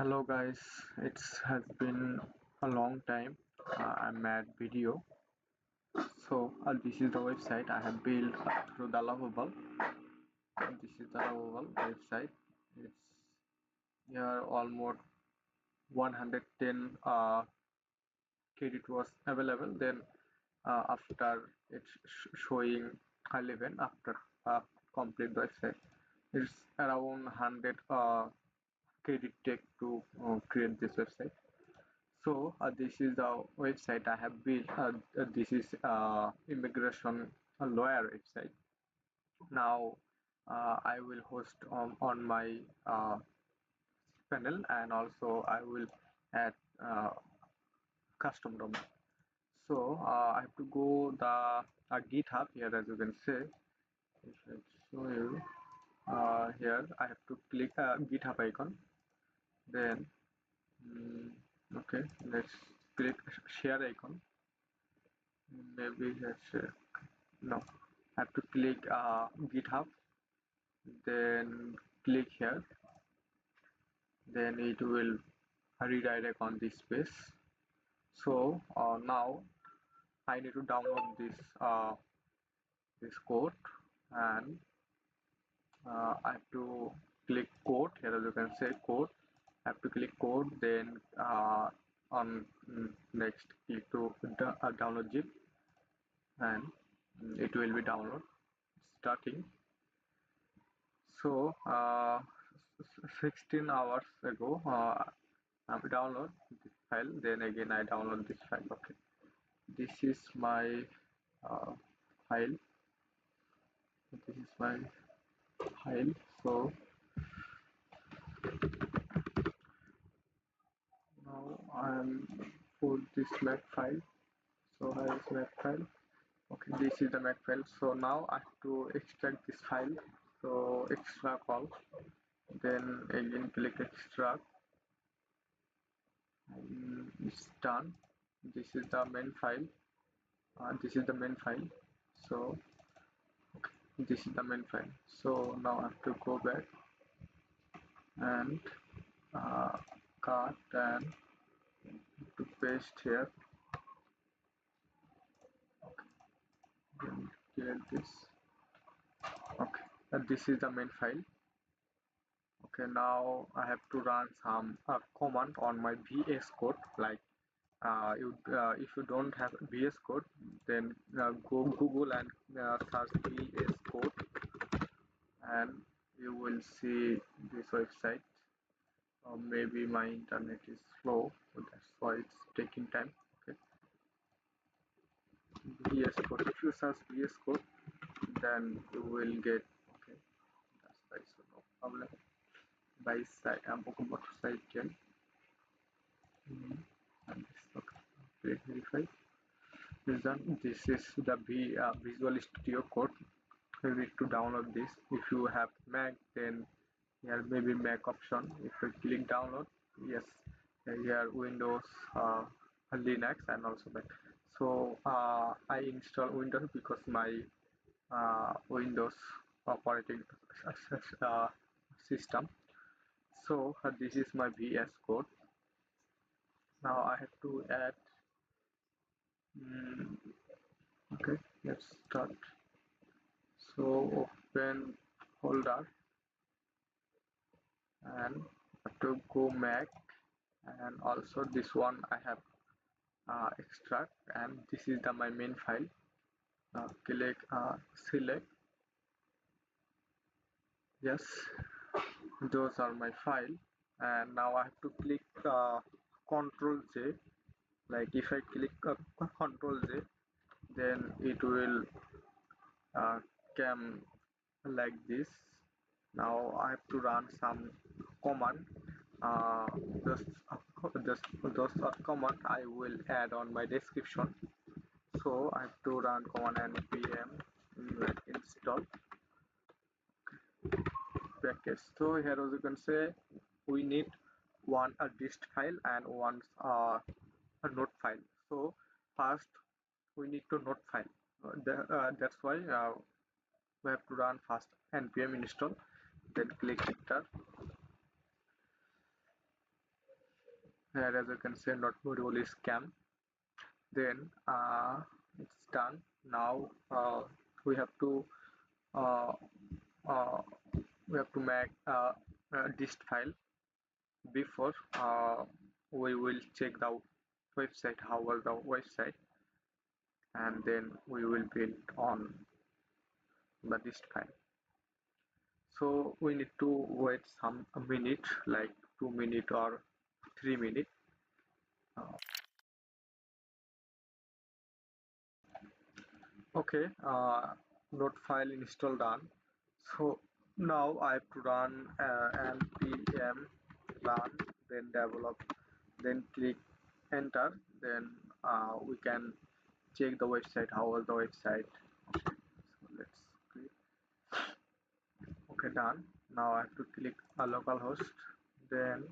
Hello guys, it has been a long time. I made video. This is the website I have built through the Lovable. This is the Lovable website. It's here almost 110 credit was available. Then after it's showing 11 after complete the website, it's around 100 credit take to create this website. This is the website I have built. This is immigration lawyer website. Now I will host on my panel, and also I will add custom domain. I have to go the GitHub here, as you can see. If I show you here, I have to click GitHub icon. Then okay, let's click share icon. Maybe let's no, I have to click GitHub, then click here, then it will redirect on this page. Now I need to download this code, and I have to click code here, as you can say code. I have to click code, then on next click to download zip, and it will be download starting. So 16 hours ago I download this file, then again I download this file. Okay, this is my file. This is my file. So now I'm put this Mac file. So here is Mac file. Okay, this is the Mac file. So now I have to extract this file. So extract all, then again click extract. It's done. This is the main file. This is the main file. So okay, this is the main file. So now I have to go back and cut and to paste here. Okay, then clear this. Okay, this is the main file. Okay, now I have to run some command on my VS Code. Like if you don't have VS Code, then go Google and search VS Code, and you will see this website. Maybe my internet is slow, so that's why it's taking time. Okay, VS Code. If you search VS Code, then you will get. Okay, that's why, so no problem. By site, I'm about site 10. And this, okay, click verify. This is the Visual Studio Code. You need to download this. If you have Mac, then here may be Mac option. If you click download, yes, here Windows, Linux, and also Mac. So I install Windows because my Windows operating system. So this is my VS Code. Now I have to add. Okay, let's start. So open folder, and have to go Mac, and also this one I have extract, and this is my main file. Click select. Yes, those are my file, and now I have to click Control J. Like if I click Control J, then it will come like this. Now I have to run some command. Uh, those, those are command I will add on my description. So I have to run command npm like install package. So here as you can say, we need one a dist file and one a node file. So first we need to node file. That's why we have to run first npm install, then click enter. Here as you can see, not module is scam. Then it's done. Now we have to uh, uh, make a dist file. Before we will check the website, how was the website, and then we will build on the dist file. So we need to wait some a minute, like 2 minutes or 3 minutes. uh, okay, node file install done. So now I have to run npm run, then develop, then click enter. Then we can check the website, how was the website. Okay, so let's click. Okay, done. Now I have to click a localhost. Then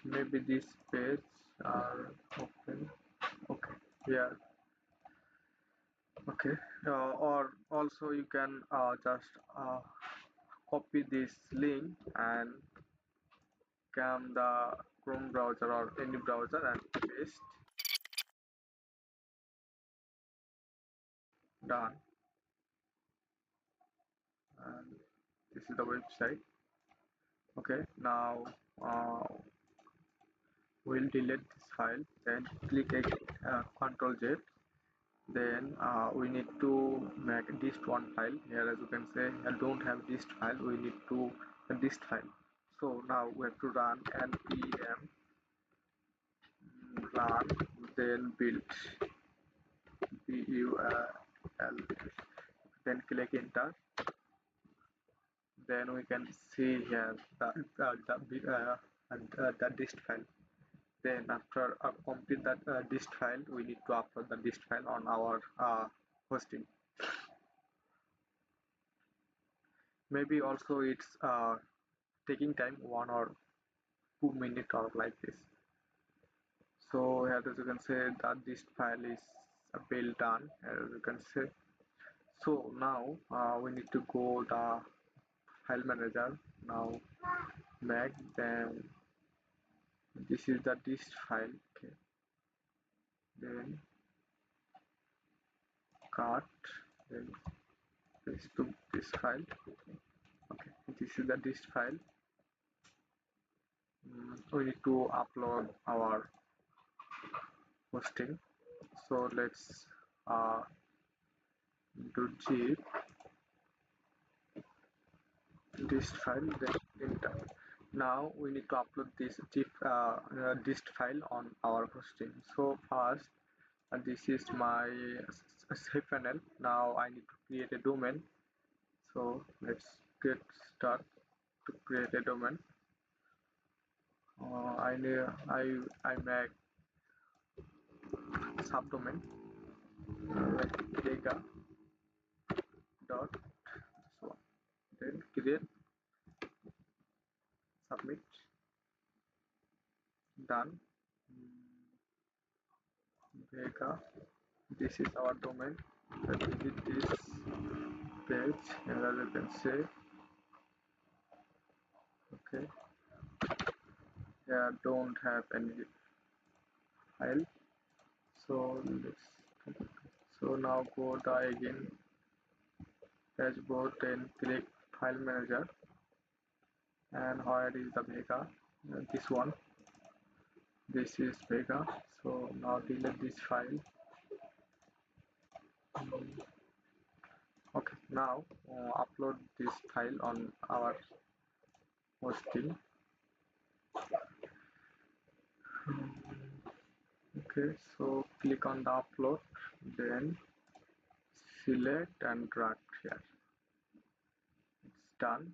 maybe this page are open. Okay, here. Okay, or also you can just copy this link and come the Chrome browser or any browser and paste. Done. And this is the website. Okay, now we'll delete this file. Then click Ctrl Z. Then we need to make dist one file. Here as you can say, I don't have dist file. We need to dist file. So now we have to run npm run, then build bul, then click enter. Then we can see here the dist file. Then after complete that dist file, we need to upload the dist file on our hosting. Maybe also it's taking time, 1 or 2 minutes or like this. So here as you can say that this file is built done, as you can say. So now we need to go the file manager. Now make, then this is the dist file. Okay, then cut, then paste to this file. Okay, this is the dist file. We need to upload our hosting. So let's do zip dist file, then enter. Now we need to upload this zip dist file on our hosting. So first, this is my cPanel. Now I need to create a domain. So let's get start to create a domain. I make subdomain like data dot this one. Then create, submit, done. Vega. This is our domain. Let's visit this page, and as you can say, okay, here don't have any file. So let's, so now go the again dashboard, then click file manager, and where is the Vega? This one. This is Vega. So now delete this file. Okay, now upload this file on our hosting. Okay, so click on the upload, then select and drag here. It's done.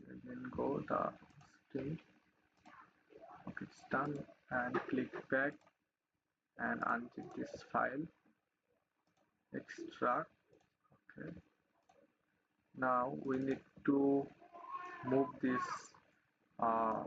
And then go the hosting. Okay, it's done, and click back and unzip this file. Extract. Okay. Now we need to move this uh,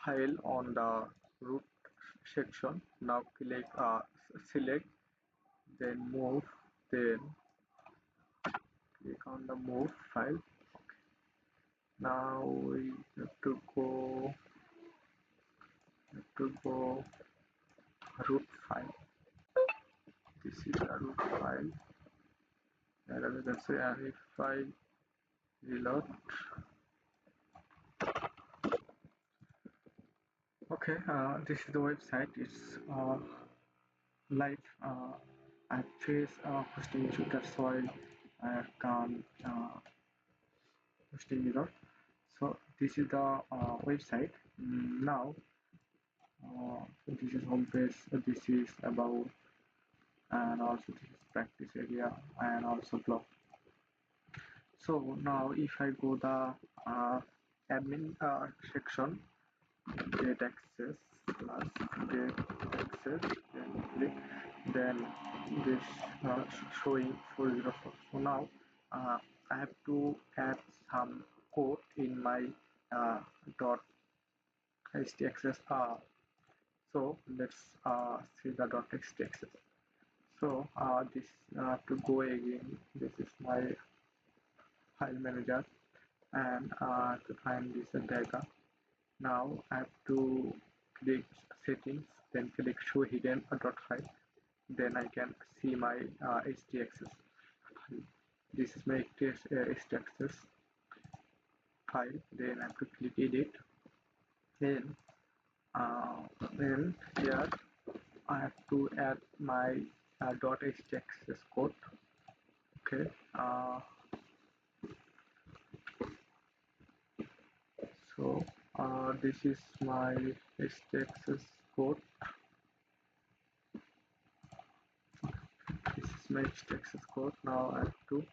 file on the root section. Now click select, then move, then click on the move file. Okay. Now we have to go to go root file. This is a root file, and we can say, and if I reload, okay, this is the website. It's live. I face hosting issue, that's why I can't hosting error. So this is the website. Now this is homepage. This is about, and also this is practice area, and also blog. So now if I go the admin section, get access plus get access, then click, then this showing 404. So now I have to add some code in my uh, dot htxs. So let's see the dot htxs. So this to go again, this is my file manager, and to find this data. Now I have to click settings, then click show hidden dot file. Then I can see my htaccess file. This is my htaccess file. Then I have to click edit. Then then here I have to add my .htaccess code. Okay. So this is my htaccess code. This is my htaccess code. Now I have to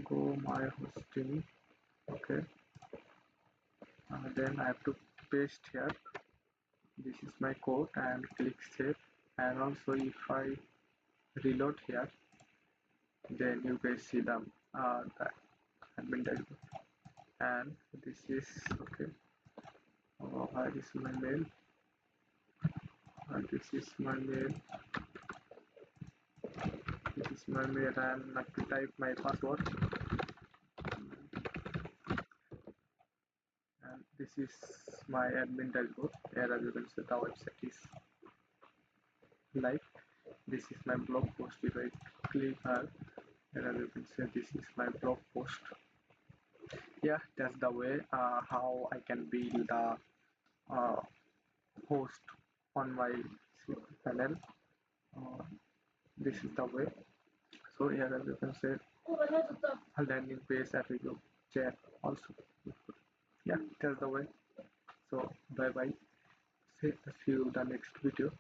go my hosting. Okay. Then I have to paste here. This is my code and click save. And also if I reload here, then you guys see the admin dashboard. And this is okay. Here is my mail. This is my mail. This is my mail, and I have to type my password. And this is my admin dashboard. Here, as you can see, the website is live. This is my blog post. If I click here, as you can see, this is my blog post. Yeah, that's the way how I can build the host on my cPanel. This is the way. So here, as you can see, a landing page, FAQ, chat also. Yeah, that's the way. So bye bye. See you in the next video.